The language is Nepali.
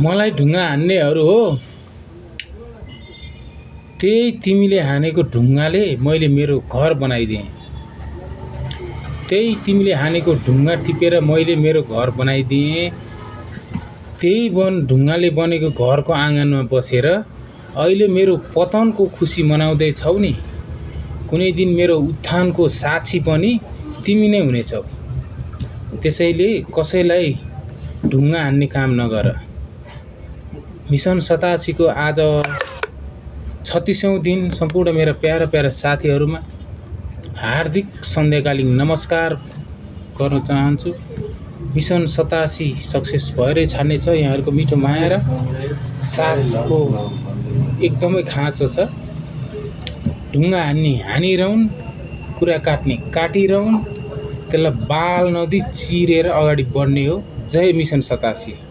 मलाई ढुङ्गा हान्नेहरू हो। त्यही तिमीले हानेको ढुङ्गाले मैले मेरो घर बनाइदिएँ। त्यही तिमीले हानेको ढुङ्गा टिपेर मैले मेरो घर बनाइदिएँ। त्यही ढुङ्गाले बनेको घरको आँगनमा बसेर अहिले मेरो पतनको खुसी मनाउँदै छौ नि। कुनै दिन मेरो उत्थानको साक्षी पनि तिमी नै हुनेछौ। त्यसैले कसैलाई ढुङ्गा हान्ने काम नगर। मिसन 87 को आज 36औं दिन सम्पूर्ण मेरा प्यारा प्यारा साथीहरूमा हार्दिक सन्ध्याकालीन नमस्कार गर्न चाहन्छु। मिसन 87 सक्सेस भएरै छाड्नेछ। यहाँहरूको मिठो माया र साथको एकदमै खाँचो छ। ढुङ्गा हान्ने हानिरहन्, कुरा काट्ने काटिरहन्, त्यसलाई बाल नदी चिरेर अगाडि बढ्ने हो। जय मिसन 87।